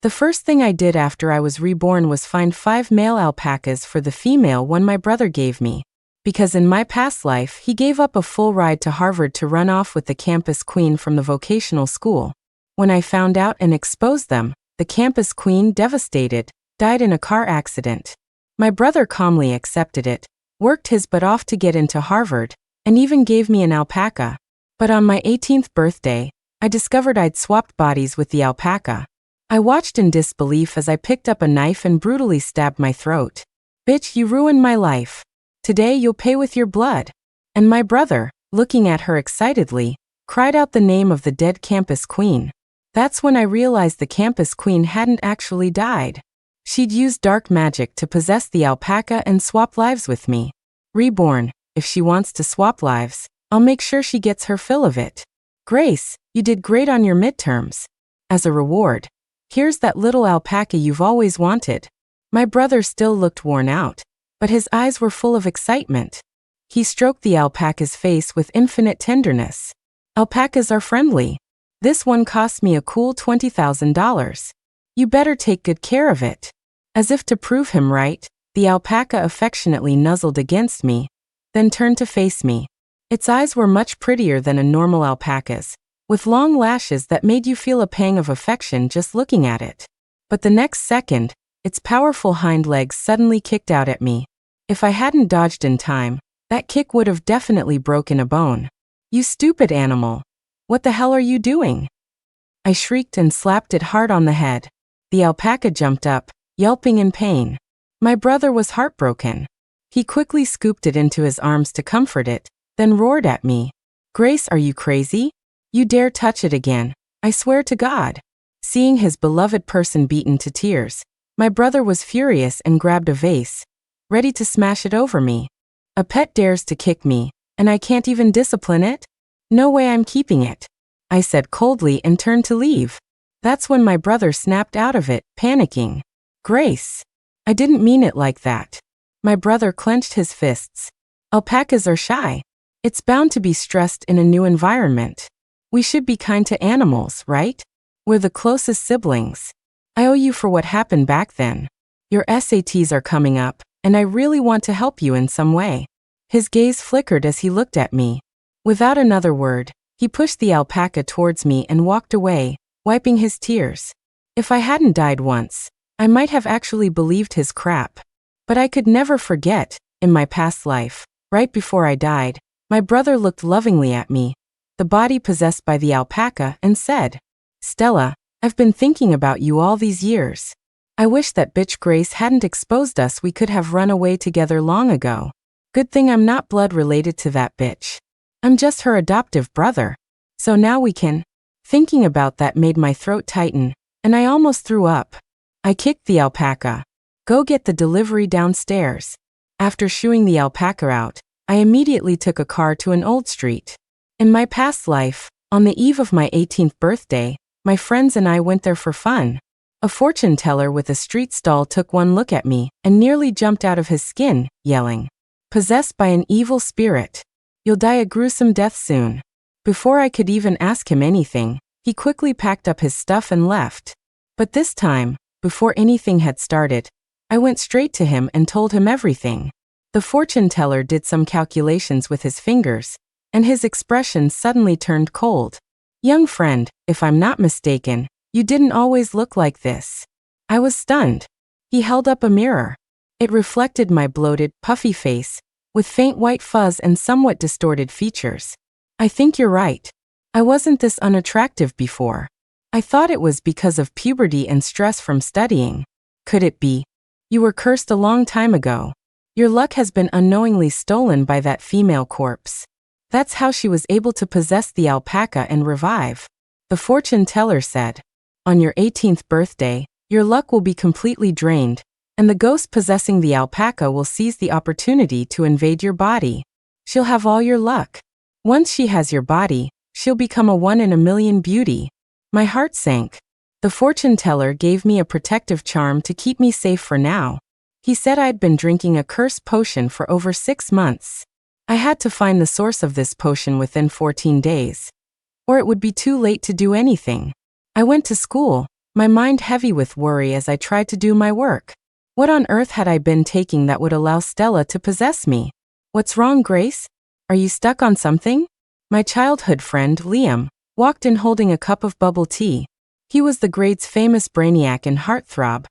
The first thing I did after I was reborn was find 5 male alpacas for the female one my brother gave me. Because in my past life, he gave up a full ride to Harvard to run off with the campus queen from the vocational school. When I found out and exposed them, the campus queen, devastated, died in a car accident. My brother calmly accepted it, worked his butt off to get into Harvard, and even gave me an alpaca. But on my 18th birthday, I discovered I'd swapped bodies with the alpaca. I watched in disbelief as I picked up a knife and brutally stabbed my throat. "Bitch, you ruined my life. Today you'll pay with your blood." And my brother, looking at her excitedly, cried out the name of the dead campus queen. That's when I realized the campus queen hadn't actually died. She'd used dark magic to possess the alpaca and swap lives with me. Reborn, if she wants to swap lives, I'll make sure she gets her fill of it. Grace, you did great on your midterms. As a reward, here's that little alpaca you've always wanted. My brother still looked worn out, but his eyes were full of excitement. He stroked the alpaca's face with infinite tenderness. "Alpacas are friendly. This one cost me a cool $20,000. You better take good care of it." As if to prove him right, the alpaca affectionately nuzzled against me, then turned to face me. Its eyes were much prettier than a normal alpaca's, with long lashes that made you feel a pang of affection just looking at it. But the next second, its powerful hind legs suddenly kicked out at me. If I hadn't dodged in time, that kick would have definitely broken a bone. "You stupid animal. What the hell are you doing?" I shrieked and slapped it hard on the head. The alpaca jumped up, yelping in pain. My brother was heartbroken. He quickly scooped it into his arms to comfort it, then roared at me. "Grace, are you crazy? You dare touch it again, I swear to God." Seeing his beloved person beaten to tears, my brother was furious and grabbed a vase, ready to smash it over me. "A pet dares to kick me, and I can't even discipline it? No way, I'm keeping it," I said coldly and turned to leave. That's when my brother snapped out of it, panicking. "Grace, I didn't mean it like that." My brother clenched his fists. "Alpacas are shy. It's bound to be stressed in a new environment. We should be kind to animals, right? We're the closest siblings. I owe you for what happened back then. Your SATs are coming up, and I really want to help you in some way." His gaze flickered as he looked at me. Without another word, he pushed the alpaca towards me and walked away, wiping his tears. If I hadn't died once, I might have actually believed his crap. But I could never forget, in my past life, right before I died, my brother looked lovingly at me, the body possessed by the alpaca, and said, "Stella, I've been thinking about you all these years. I wish that bitch Grace hadn't exposed us. We could have run away together long ago. Good thing I'm not blood related to that bitch. I'm just her adoptive brother. So now we can." Thinking about that made my throat tighten, and I almost threw up. I kicked the alpaca. "Go get the delivery downstairs." After shooing the alpaca out, I immediately took a car to an old street. In my past life, on the eve of my 18th birthday, my friends and I went there for fun. A fortune teller with a street stall took one look at me and nearly jumped out of his skin, yelling, "Possessed by an evil spirit. You'll die a gruesome death soon." Before I could even ask him anything, he quickly packed up his stuff and left. But this time, before anything had started, I went straight to him and told him everything. The fortune teller did some calculations with his fingers, and his expression suddenly turned cold. "Young friend, if I'm not mistaken, you didn't always look like this." I was stunned. He held up a mirror. It reflected my bloated, puffy face, with faint white fuzz and somewhat distorted features. "I think you're right. I wasn't this unattractive before. I thought it was because of puberty and stress from studying. Could it be? You were cursed a long time ago. Your luck has been unknowingly stolen by that female corpse. That's how she was able to possess the alpaca and revive." The fortune teller said, "On your 18th birthday, your luck will be completely drained, and the ghost possessing the alpaca will seize the opportunity to invade your body. She'll have all your luck. Once she has your body, she'll become a 1 in a million beauty." My heart sank. The fortune teller gave me a protective charm to keep me safe for now. He said I'd been drinking a cursed potion for over 6 months. I had to find the source of this potion within 14 days, or it would be too late to do anything. I went to school, my mind heavy with worry as I tried to do my work. What on earth had I been taking that would allow Stella to possess me? What's wrong, Grace? Are you stuck on something? My childhood friend, Liam, walked in holding a cup of bubble tea. He was the grade's famous brainiac and heartthrob,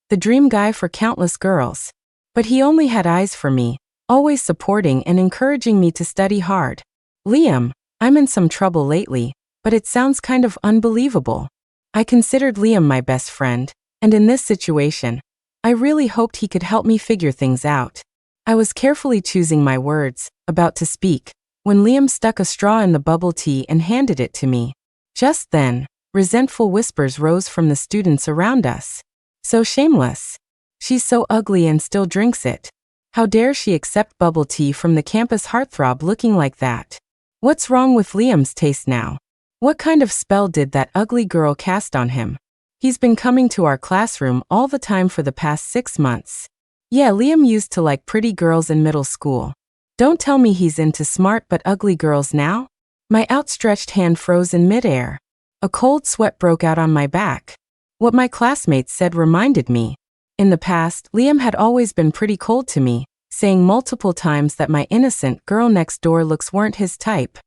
the dream guy for countless girls. But he only had eyes for me, always supporting and encouraging me to study hard. Liam, I'm in some trouble lately, but it sounds kind of unbelievable. I considered Liam my best friend, and in this situation, I really hoped he could help me figure things out. I was carefully choosing my words, about to speak, when Liam stuck a straw in the bubble tea and handed it to me. Just then, resentful whispers rose from the students around us. So shameless. She's so ugly and still drinks it. How dare she accept bubble tea from the campus heartthrob looking like that? What's wrong with Liam's taste now? What kind of spell did that ugly girl cast on him? He's been coming to our classroom all the time for the past 6 months. Yeah, Liam used to like pretty girls in middle school. Don't tell me he's into smart but ugly girls now? My outstretched hand froze in midair. A cold sweat broke out on my back. What my classmates said reminded me. In the past, Liam had always been pretty cold to me, saying multiple times that my innocent girl next door looks weren't his type.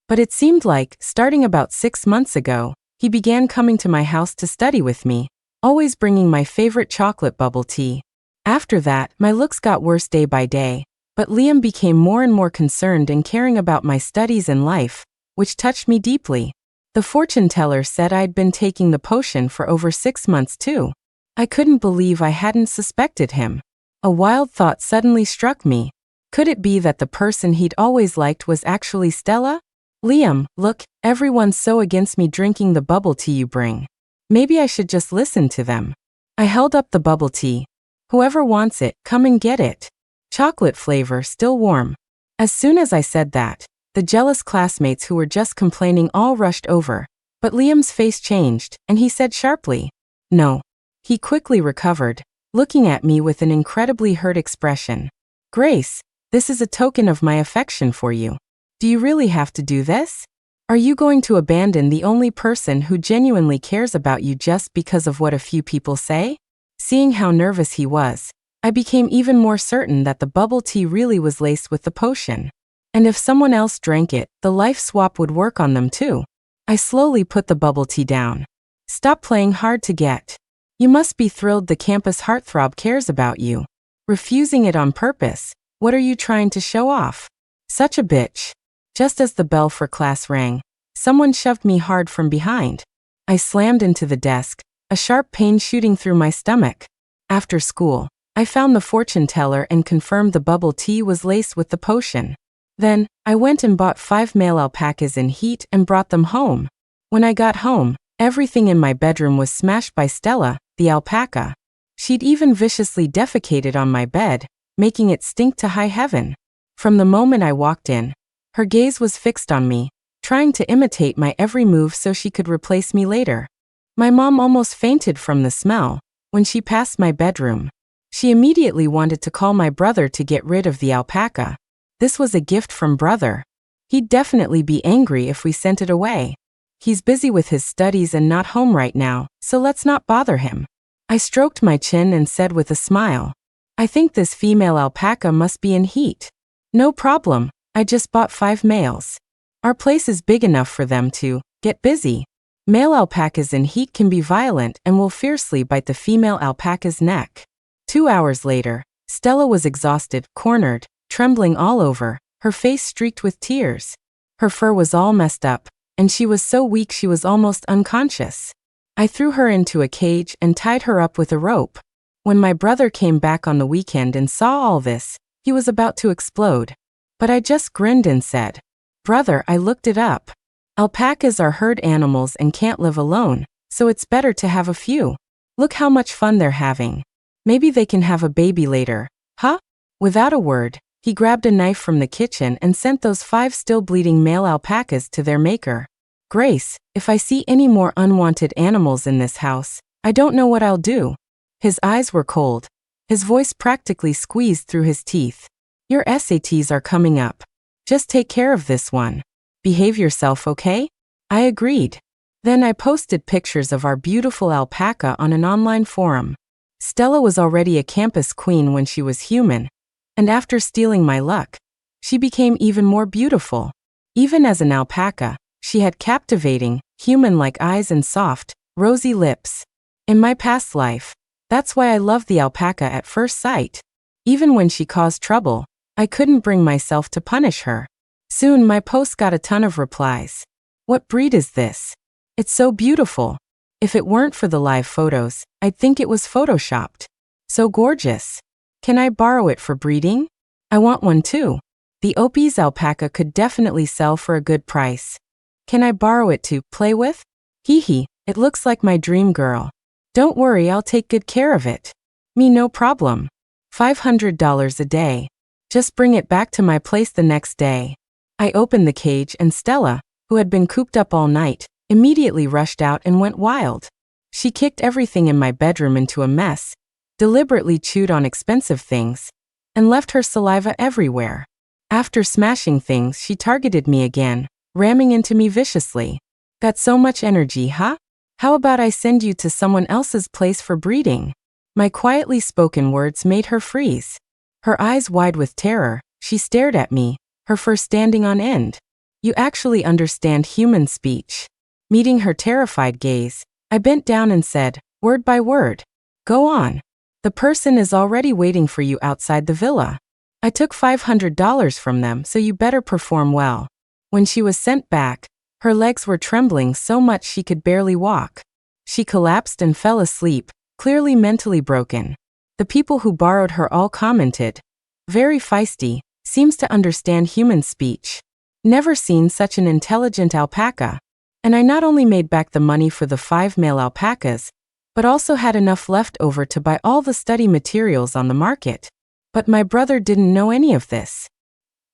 But it seemed like, starting about 6 months ago, he began coming to my house to study with me, always bringing my favorite chocolate bubble tea. After that, my looks got worse day by day, but Liam became more and more concerned and caring about my studies and life, which touched me deeply. The fortune teller said I'd been taking the potion for over 6 months too. I couldn't believe I hadn't suspected him. A wild thought suddenly struck me. Could it be that the person he'd always liked was actually Stella? Liam, look, everyone's so against me drinking the bubble tea you bring. Maybe I should just listen to them. I held up the bubble tea. Whoever wants it, come and get it. Chocolate flavor, still warm. As soon as I said that, the jealous classmates who were just complaining all rushed over, but Liam's face changed, and he said sharply, "No." He quickly recovered, looking at me with an incredibly hurt expression. "Grace, this is a token of my affection for you. Do you really have to do this? Are you going to abandon the only person who genuinely cares about you just because of what a few people say?" Seeing how nervous he was, I became even more certain that the bubble tea really was laced with the potion. And if someone else drank it, the life swap would work on them too. I slowly put the bubble tea down. "Stop playing hard to get. You must be thrilled the campus heartthrob cares about you. Refusing it on purpose, what are you trying to show off? Such a bitch." Just as the bell for class rang, someone shoved me hard from behind. I slammed into the desk, a sharp pain shooting through my stomach. After school, I found the fortune teller and confirmed the bubble tea was laced with the potion. Then, I went and bought 5 male alpacas in heat and brought them home. When I got home, everything in my bedroom was smashed by Stella, the alpaca. She'd even viciously defecated on my bed, making it stink to high heaven. From the moment I walked in, her gaze was fixed on me, trying to imitate my every move so she could replace me later. My mom almost fainted from the smell when she passed my bedroom. She immediately wanted to call my brother to get rid of the alpaca. This was a gift from brother. He'd definitely be angry if we sent it away. He's busy with his studies and not home right now, so let's not bother him. I stroked my chin and said with a smile, "I think this female alpaca must be in heat." "No problem, I just bought 5 males. Our place is big enough for them to get busy." Male alpacas in heat can be violent and will fiercely bite the female alpaca's neck. 2 hours later, Stella was exhausted, cornered, trembling all over, her face streaked with tears. Her fur was all messed up, and she was so weak she was almost unconscious. I threw her into a cage and tied her up with a rope. When my brother came back on the weekend and saw all this, he was about to explode. But I just grinned and said, "Brother, I looked it up. Alpacas are herd animals and can't live alone, so it's better to have a few. Look how much fun they're having. Maybe they can have a baby later, huh?" Without a word, he grabbed a knife from the kitchen and sent those 5 still bleeding male alpacas to their maker. "Grace, if I see any more unwanted animals in this house, I don't know what I'll do." His eyes were cold. His voice practically squeezed through his teeth. "Your SATs are coming up. Just take care of this one. Behave yourself, okay?" I agreed. Then I posted pictures of our beautiful alpaca on an online forum. Stella was already a campus queen when she was human, and after stealing my luck, she became even more beautiful. Even as an alpaca, she had captivating, human-like eyes and soft, rosy lips. In my past life, that's why I loved the alpaca at first sight. Even when she caused trouble, I couldn't bring myself to punish her. Soon my post got a ton of replies. What breed is this? It's so beautiful. If it weren't for the live photos, I'd think it was photoshopped. So gorgeous. Can I borrow it for breeding? I want one too. The Opie's alpaca could definitely sell for a good price. Can I borrow it to play with? Hee hee, it looks like my dream girl. Don't worry, I'll take good care of it. Me no problem. $500 a day. Just bring it back to my place the next day. I opened the cage and Stella, who had been cooped up all night, immediately rushed out and went wild. She kicked everything in my bedroom into a mess, deliberately chewed on expensive things, and left her saliva everywhere. After smashing things, she targeted me again, ramming into me viciously. Got so much energy, huh? How about I send you to someone else's place for breeding? My quietly spoken words made her freeze. Her eyes wide with terror, she stared at me, her fur standing on end. You actually understand human speech. Meeting her terrified gaze, I bent down and said, word by word, go on. The person is already waiting for you outside the villa. I took $500 from them, so you better perform well. When she was sent back, her legs were trembling so much she could barely walk. She collapsed and fell asleep, clearly mentally broken. The people who borrowed her all commented, very feisty, seems to understand human speech. Never seen such an intelligent alpaca. And I not only made back the money for the 5 male alpacas, but also had enough left over to buy all the study materials on the market. But my brother didn't know any of this.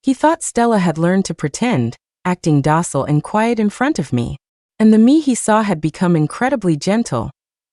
He thought Stella had learned to pretend, acting docile and quiet in front of me. And the me he saw had become incredibly gentle,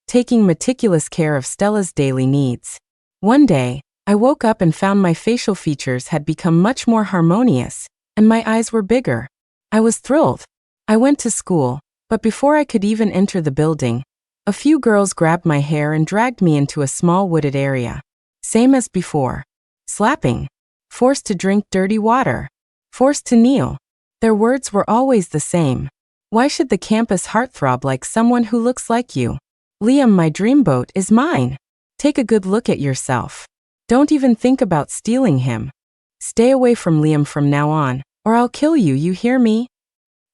taking meticulous care of Stella's daily needs. One day, I woke up and found my facial features had become much more harmonious, and my eyes were bigger. I was thrilled. I went to school, but before I could even enter the building, a few girls grabbed my hair and dragged me into a small wooded area. Same as before. Slapping. Forced to drink dirty water. Forced to kneel. Their words were always the same. Why should the campus heartthrob like someone who looks like you? Liam, my dreamboat, is mine. Take a good look at yourself. Don't even think about stealing him. Stay away from Liam from now on, or I'll kill you, you hear me?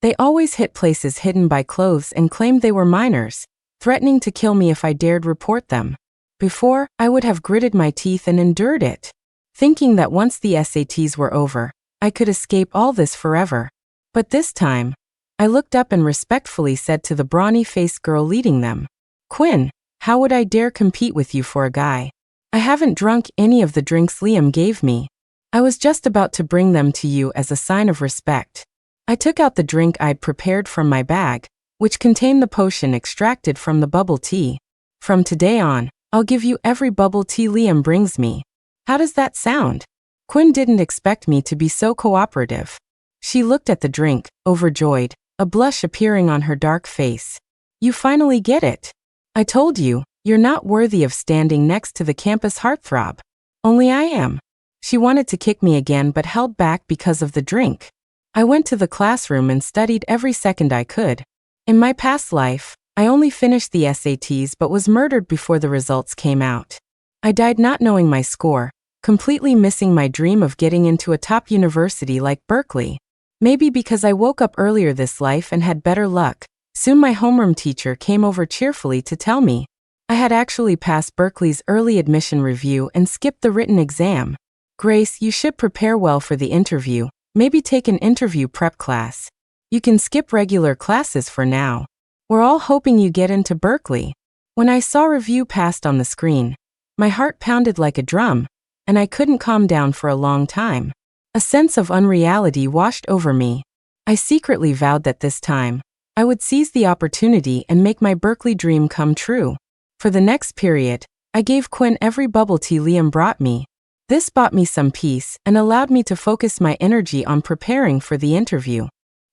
They always hit places hidden by clothes and claimed they were minors, threatening to kill me if I dared report them. Before, I would have gritted my teeth and endured it, thinking that once the SATs were over, I could escape all this forever. But this time, I looked up and respectfully said to the brawny-faced girl leading them, Quinn, how would I dare compete with you for a guy? I haven't drunk any of the drinks Liam gave me. I was just about to bring them to you as a sign of respect. I took out the drink I'd prepared from my bag, which contained the potion extracted from the bubble tea. From today on, I'll give you every bubble tea Liam brings me. How does that sound? Quinn didn't expect me to be so cooperative. She looked at the drink, overjoyed, a blush appearing on her dark face. You finally get it. I told you, you're not worthy of standing next to the campus heartthrob. Only I am. She wanted to kick me again but held back because of the drink. I went to the classroom and studied every second I could. In my past life, I only finished the SATs but was murdered before the results came out. I died not knowing my score, completely missing my dream of getting into a top university like Berkeley. Maybe because I woke up earlier this life and had better luck, soon my homeroom teacher came over cheerfully to tell me I had actually passed Berkeley's early admission review and skipped the written exam. Grace, you should prepare well for the interview. Maybe take an interview prep class. You can skip regular classes for now. We're all hoping you get into Berkeley. When I saw review passed on the screen, my heart pounded like a drum, and I couldn't calm down for a long time. A sense of unreality washed over me. I secretly vowed that this time, I would seize the opportunity and make my Berkeley dream come true. For the next period, I gave Quinn every bubble tea Liam brought me. This bought me some peace and allowed me to focus my energy on preparing for the interview.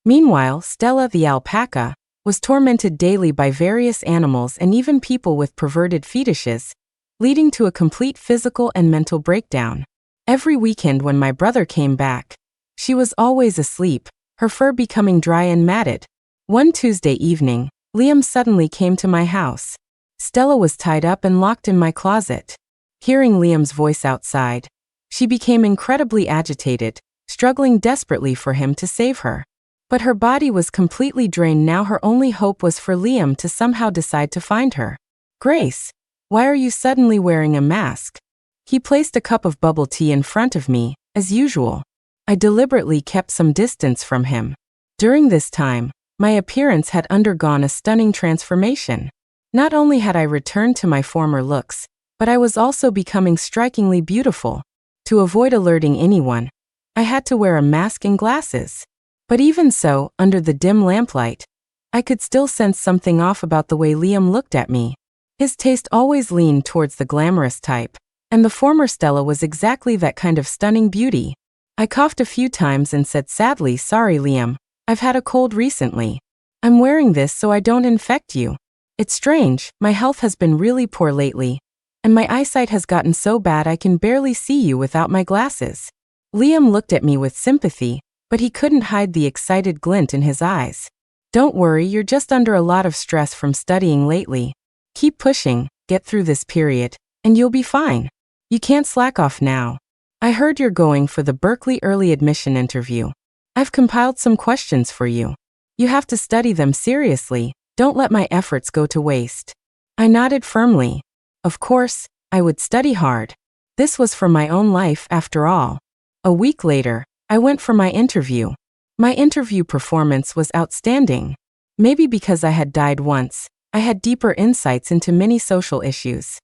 Meanwhile, Stella the alpaca, was tormented daily by various animals and even people with perverted fetishes, leading to a complete physical and mental breakdown. Every weekend when my brother came back, she was always asleep, her fur becoming dry and matted. One Tuesday evening, Liam suddenly came to my house. Stella was tied up and locked in my closet. Hearing Liam's voice outside, she became incredibly agitated, struggling desperately for him to save her. But her body was completely drained now. Her only hope was for Liam to somehow decide to find her. "Grace, why are you suddenly wearing a mask?" He placed a cup of bubble tea in front of me, as usual. I deliberately kept some distance from him. During this time, my appearance had undergone a stunning transformation. Not only had I returned to my former looks, but I was also becoming strikingly beautiful. To avoid alerting anyone, I had to wear a mask and glasses. But even so, under the dim lamplight, I could still sense something off about the way Liam looked at me. His taste always leaned towards the glamorous type, and the former Stella was exactly that kind of stunning beauty. I coughed a few times and said sadly, "Sorry, Liam, I've had a cold recently. I'm wearing this so I don't infect you. It's strange, my health has been really poor lately, and my eyesight has gotten so bad I can barely see you without my glasses." Liam looked at me with sympathy, but he couldn't hide the excited glint in his eyes. "Don't worry, you're just under a lot of stress from studying lately. Keep pushing, get through this period, and you'll be fine. You can't slack off now. I heard you're going for the Berkeley early admission interview. I've compiled some questions for you. You have to study them seriously. Don't let my efforts go to waste." I nodded firmly. Of course, I would study hard. This was for my own life after all. A week later, I went for my interview. My interview performance was outstanding. Maybe because I had died once, I had deeper insights into many social issues.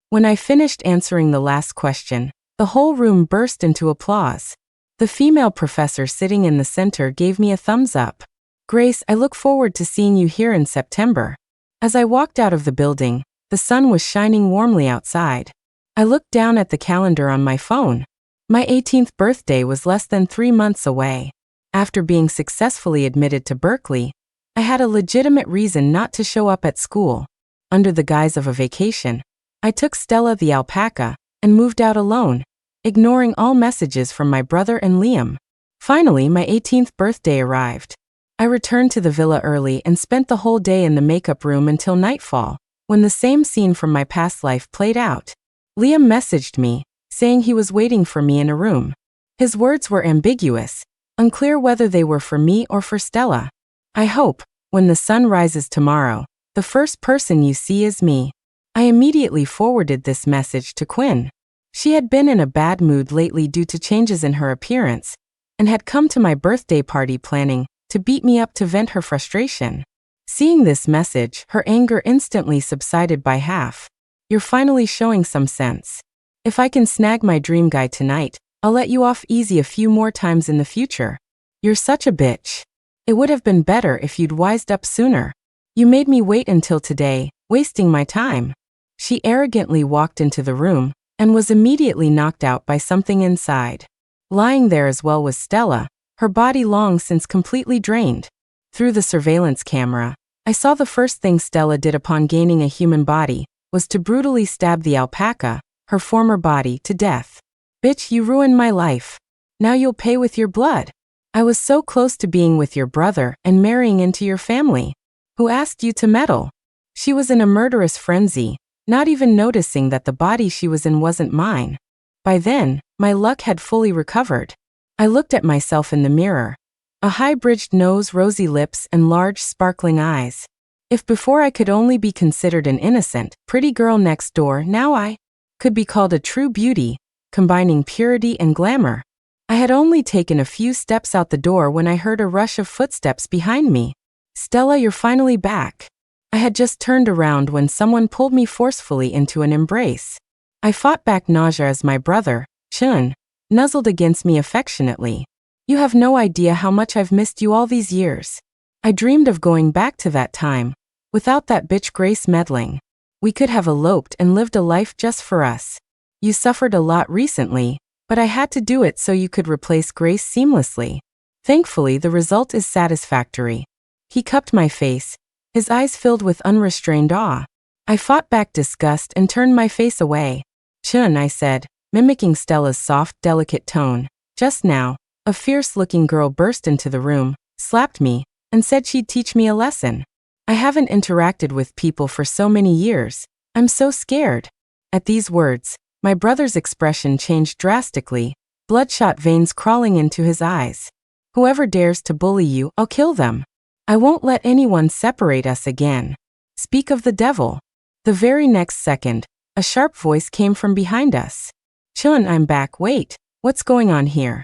When I finished answering the last question, the whole room burst into applause. The female professor sitting in the center gave me a thumbs up. "Grace, I look forward to seeing you here in September." As I walked out of the building, the sun was shining warmly outside. I looked down at the calendar on my phone. My 18th birthday was less than 3 months away. After being successfully admitted to Berkeley, I had a legitimate reason not to show up at school. Under the guise of a vacation, I took Stella the alpaca and moved out alone, ignoring all messages from my brother and Liam. Finally, my 18th birthday arrived. I returned to the villa early and spent the whole day in the makeup room until nightfall, when the same scene from my past life played out. Liam messaged me, saying he was waiting for me in a room. His words were ambiguous, unclear whether they were for me or for Stella. "I hope, when the sun rises tomorrow, the first person you see is me." I immediately forwarded this message to Quinn. She had been in a bad mood lately due to changes in her appearance, and had come to my birthday party planning to beat me up to vent her frustration. Seeing this message, her anger instantly subsided by half. "You're finally showing some sense. If I can snag my dream guy tonight, I'll let you off easy a few more times in the future. You're such a bitch. It would have been better if you'd wised up sooner. You made me wait until today, wasting my time." She arrogantly walked into the room and was immediately knocked out by something inside. Lying there as well was Stella, her body long since completely drained. Through the surveillance camera, I saw the first thing Stella did upon gaining a human body was to brutally stab the alpaca, her former body, to death. "Bitch, you ruined my life. Now you'll pay with your blood. I was so close to being with your brother and marrying into your family. Who asked you to meddle?" She was in a murderous frenzy, not even noticing that the body she was in wasn't mine. By then, my luck had fully recovered. I looked at myself in the mirror. A high-bridged nose, rosy lips, and large, sparkling eyes. If before I could only be considered an innocent, pretty girl next door, now I could be called a true beauty, combining purity and glamour. I had only taken a few steps out the door when I heard a rush of footsteps behind me. "Stella, you're finally back." I had just turned around when someone pulled me forcefully into an embrace. I fought back nausea as my brother, Chun, nuzzled against me affectionately. "You have no idea how much I've missed you all these years. I dreamed of going back to that time, without that bitch Grace meddling. We could have eloped and lived a life just for us. You suffered a lot recently, but I had to do it so you could replace Grace seamlessly. Thankfully, the result is satisfactory." He cupped my face, his eyes filled with unrestrained awe. I fought back disgust and turned my face away. "Chun," I said, mimicking Stella's soft, delicate tone. Just now, a fierce-looking girl burst into the room, slapped me, and said she'd teach me a lesson. I haven't interacted with people for so many years. I'm so scared. At these words, my brother's expression changed drastically, bloodshot veins crawling into his eyes. "Whoever dares to bully you, I'll kill them. I won't let anyone separate us again. Speak of the devil." The very next second, a sharp voice came from behind us. "Chun, I'm back. Wait, what's going on here?"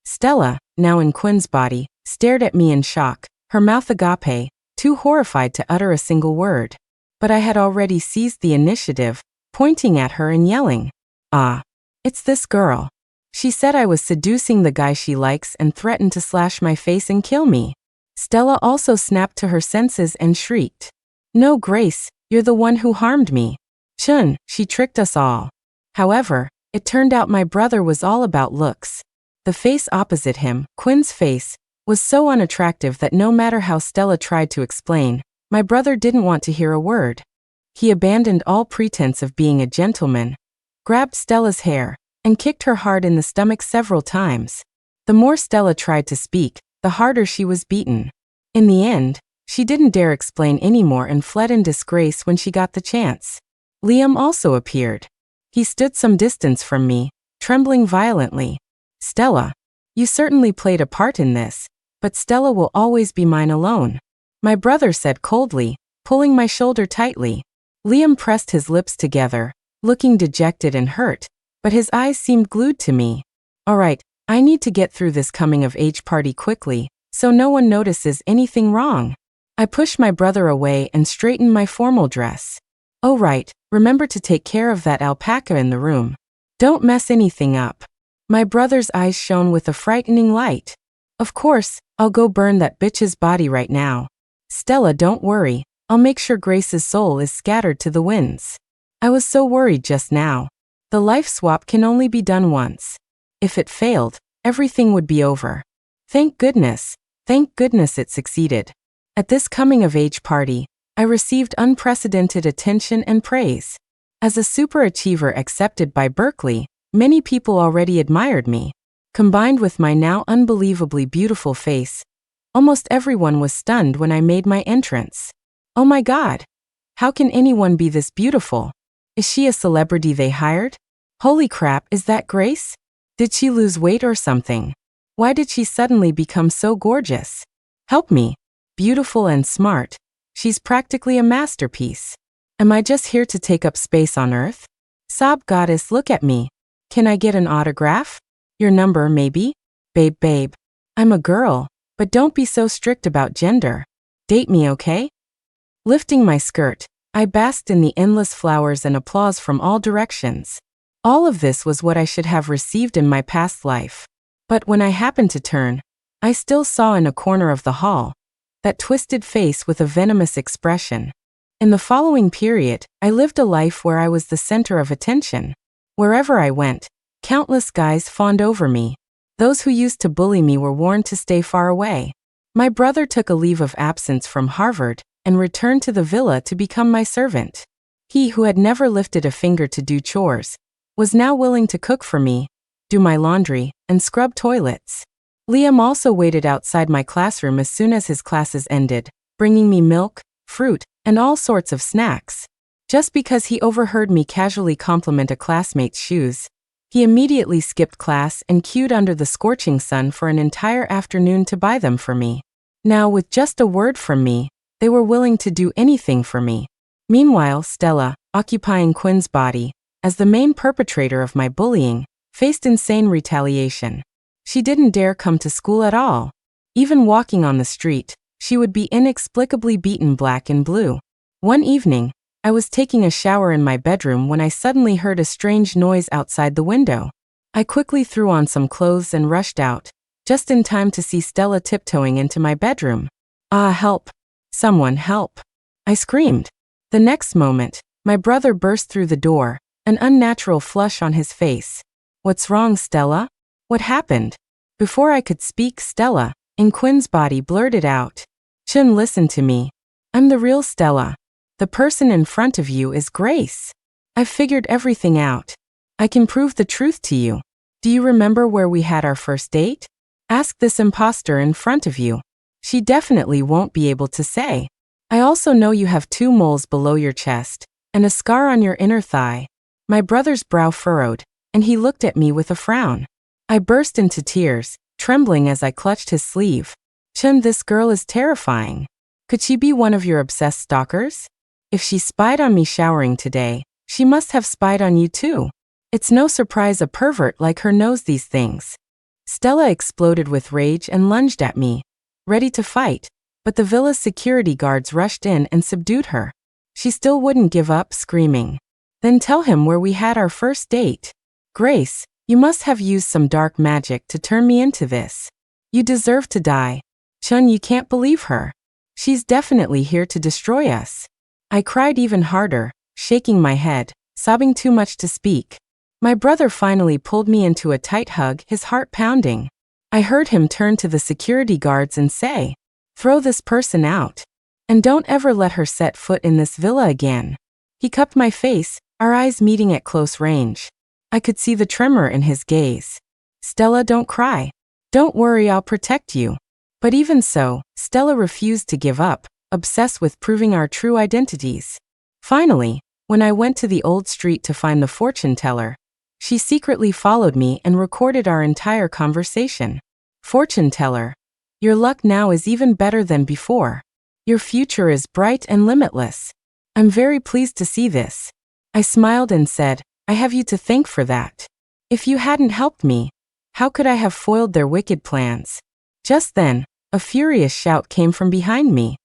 Stella, now in Quinn's body, stared at me in shock, her mouth agape, too horrified to utter a single word. But I had already seized the initiative, pointing at her and yelling, "Ah, it's this girl. She said I was seducing the guy she likes and threatened to slash my face and kill me." Stella also snapped to her senses and shrieked, "No, Grace, you're the one who harmed me. Chun, she tricked us all." However, it turned out my brother was all about looks. The face opposite him, Quinn's face, was so unattractive that no matter how Stella tried to explain, my brother didn't want to hear a word. He abandoned all pretense of being a gentleman, grabbed Stella's hair, and kicked her hard in the stomach several times. The more Stella tried to speak, the harder she was beaten. In the end, she didn't dare explain anymore and fled in disgrace when she got the chance. Liam also appeared. He stood some distance from me, trembling violently. "Stella, you certainly played a part in this, but Stella will always be mine alone," my brother said coldly, pulling my shoulder tightly. Liam pressed his lips together, looking dejected and hurt, but his eyes seemed glued to me. "All right, I need to get through this coming-of-age party quickly, so no one notices anything wrong." I pushed my brother away and straightened my formal dress. "Oh right, remember to take care of that alpaca in the room. Don't mess anything up." My brother's eyes shone with a frightening light. "Of course, I'll go burn that bitch's body right now. Stella, don't worry, I'll make sure Grace's soul is scattered to the winds." I was so worried just now. The life swap can only be done once. If it failed, everything would be over. Thank goodness it succeeded. At this coming-of-age party, I received unprecedented attention and praise. As a superachiever accepted by Berkeley, many people already admired me. Combined with my now unbelievably beautiful face, almost everyone was stunned when I made my entrance. "Oh my God! How can anyone be this beautiful? Is she a celebrity they hired? Holy crap, is that Grace? Did she lose weight or something? Why did she suddenly become so gorgeous? Help me. Beautiful and smart. She's practically a masterpiece. Am I just here to take up space on Earth? Sob goddess, look at me. Can I get an autograph? Your number, maybe? Babe. I'm a girl, but don't be so strict about gender. Date me, okay?" Lifting my skirt, I basked in the endless flowers and applause from all directions. All of this was what I should have received in my past life. But when I happened to turn, I still saw in a corner of the hall that twisted face with a venomous expression. In the following period, I lived a life where I was the center of attention. Wherever I went, countless guys fawned over me. Those who used to bully me were warned to stay far away. My brother took a leave of absence from Harvard and returned to the villa to become my servant. He, who had never lifted a finger to do chores, was now willing to cook for me, do my laundry, and scrub toilets. Liam also waited outside my classroom as soon as his classes ended, bringing me milk, fruit, and all sorts of snacks. Just because he overheard me casually compliment a classmate's shoes, he immediately skipped class and queued under the scorching sun for an entire afternoon to buy them for me. Now, with just a word from me, they were willing to do anything for me. Meanwhile, Stella, occupying Quinn's body, as the main perpetrator of my bullying, faced insane retaliation. She didn't dare come to school at all. Even walking on the street, she would be inexplicably beaten black and blue. One evening, I was taking a shower in my bedroom when I suddenly heard a strange noise outside the window. I quickly threw on some clothes and rushed out, just in time to see Stella tiptoeing into my bedroom. "Ah, help! Someone help!" I screamed. The next moment, my brother burst through the door, an unnatural flush on his face. "What's wrong, Stella? What happened?" Before I could speak, Stella, in Quinn's body, blurted out, "Chun, listen to me. I'm the real Stella. The person in front of you is Grace. I've figured everything out. I can prove the truth to you. Do you remember where we had our first date? Ask this imposter in front of you. She definitely won't be able to say. I also know you have 2 moles below your chest and a scar on your inner thigh. My brother's brow furrowed, and he looked at me with a frown. I burst into tears, trembling as I clutched his sleeve. Chun, this girl is terrifying. Could she be one of your obsessed stalkers? If she spied on me showering today, she must have spied on you too. It's no surprise a pervert like her knows these things. Stella exploded with rage and lunged at me, ready to fight, but the villa's security guards rushed in and subdued her. She still wouldn't give up, screaming. Then tell him where we had our first date. Grace, you must have used some dark magic to turn me into this. You deserve to die. Chun, you can't believe her. She's definitely here to destroy us. I cried even harder, shaking my head, sobbing too much to speak. My brother finally pulled me into a tight hug, his heart pounding. I heard him turn to the security guards and say, "Throw this person out. And don't ever let her set foot in this villa again." He cupped my face, our eyes meeting at close range. I could see the tremor in his gaze. "Stella, don't cry. Don't worry, I'll protect you." But even so, Stella refused to give up, obsessed with proving our true identities. Finally, when I went to the old street to find the fortune teller, she secretly followed me and recorded our entire conversation. Fortune teller, your luck now is even better than before. Your future is bright and limitless. I'm very pleased to see this. I smiled and said, I have you to thank for that. If you hadn't helped me, how could I have foiled their wicked plans? Just then, a furious shout came from behind me.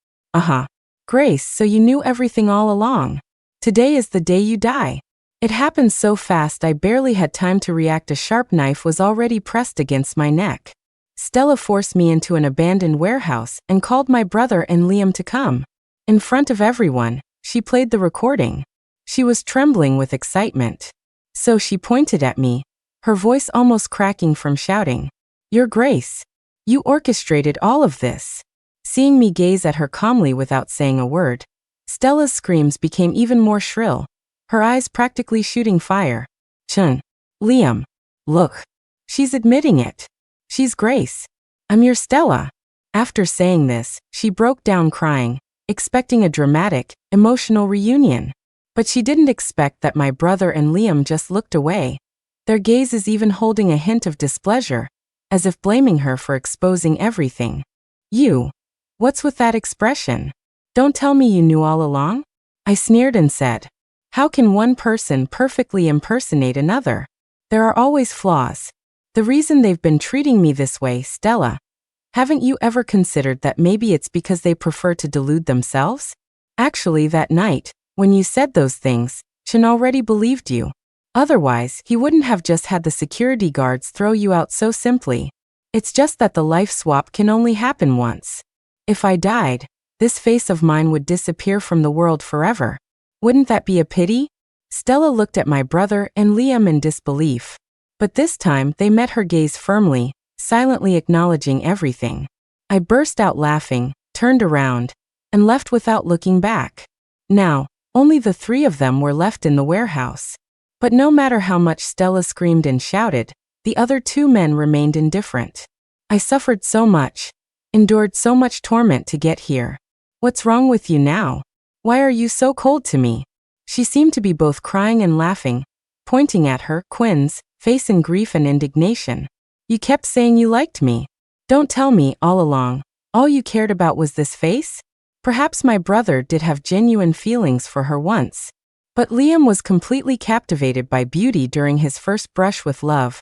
Grace, so you knew everything all along. Today is the day you die. It happened so fast I barely had time to react. A sharp knife was already pressed against my neck. Stella forced me into an abandoned warehouse and called my brother and Liam to come. In front of everyone, she played the recording. She was trembling with excitement. So she pointed at me, her voice almost cracking from shouting, "Your Grace. You orchestrated all of this." Seeing me gaze at her calmly without saying a word, Stella's screams became even more shrill, her eyes practically shooting fire. Chun. Liam. Look. She's admitting it. She's Grace. I'm your Stella. After saying this, she broke down crying, expecting a dramatic, emotional reunion. But she didn't expect that my brother and Liam just looked away, their gazes even holding a hint of displeasure, as if blaming her for exposing everything. You. What's with that expression? Don't tell me you knew all along? I sneered and said, how can one person perfectly impersonate another? There are always flaws. The reason they've been treating me this way, Stella. Haven't you ever considered that maybe it's because they prefer to delude themselves? Actually, that night, when you said those things, Chin already believed you. Otherwise, he wouldn't have just had the security guards throw you out so simply. It's just that the life swap can only happen once. If I died, this face of mine would disappear from the world forever. Wouldn't that be a pity? Stella looked at my brother and Liam in disbelief. But this time they met her gaze firmly, silently acknowledging everything. I burst out laughing, turned around, and left without looking back. Now, only the 3 of them were left in the warehouse. But no matter how much Stella screamed and shouted, the other 2 men remained indifferent. I suffered so much, endured so much torment to get here. What's wrong with you now? Why are you so cold to me? She seemed to be both crying and laughing, pointing at her, Quinn's, face in grief and indignation. You kept saying you liked me. Don't tell me, all along, all you cared about was this face? Perhaps my brother did have genuine feelings for her once. But Liam was completely captivated by beauty during his first brush with love,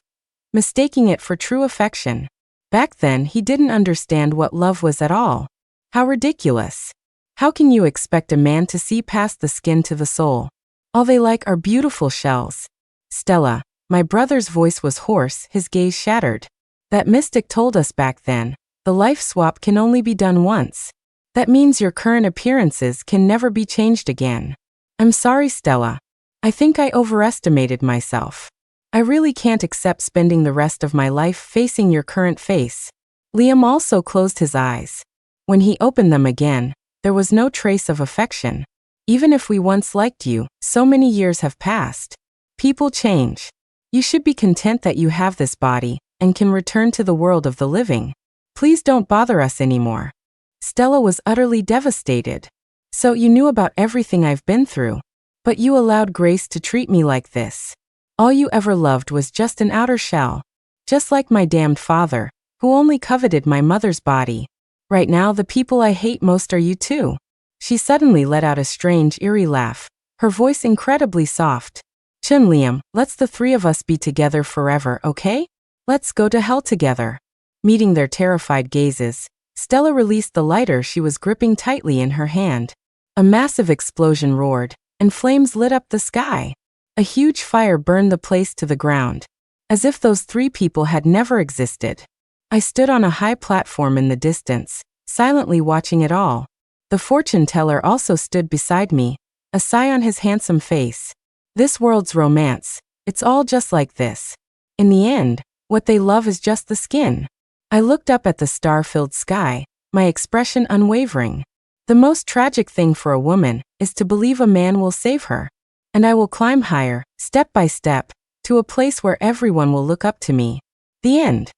mistaking it for true affection. Back then he didn't understand what love was at all. How ridiculous. How can you expect a man to see past the skin to the soul? All they like are beautiful shells. Stella, my brother's voice was hoarse, his gaze shattered. That mystic told us back then, the life swap can only be done once. That means your current appearances can never be changed again. I'm sorry, Stella. I think I overestimated myself. I really can't accept spending the rest of my life facing your current face. Liam also closed his eyes. When he opened them again, There was no trace of affection. Even if we once liked you, so many years have passed. People change. You should be content that you have this body and can return to the world of the living. Please don't bother us anymore. Stella was utterly devastated. So you knew about everything I've been through, but you allowed Grace to treat me like this. All you ever loved was just an outer shell. Just like my damned father, who only coveted my mother's body. Right now the people I hate most are you too. She suddenly let out a strange, eerie laugh, her voice incredibly soft. Liam, let's the three of us be together forever, okay? Let's go to hell together. Meeting their terrified gazes, Stella released the lighter she was gripping tightly in her hand. A massive explosion roared, and flames lit up the sky. A huge fire burned the place to the ground, as if those three people had never existed. I stood on a high platform in the distance, silently watching it all. The fortune teller also stood beside me, a sigh on his handsome face. This world's romance, it's all just like this. In the end, what they love is just the skin. I looked up at the star-filled sky, my expression unwavering. The most tragic thing for a woman is to believe a man will save her. And I will climb higher, step by step, to a place where everyone will look up to me. The end.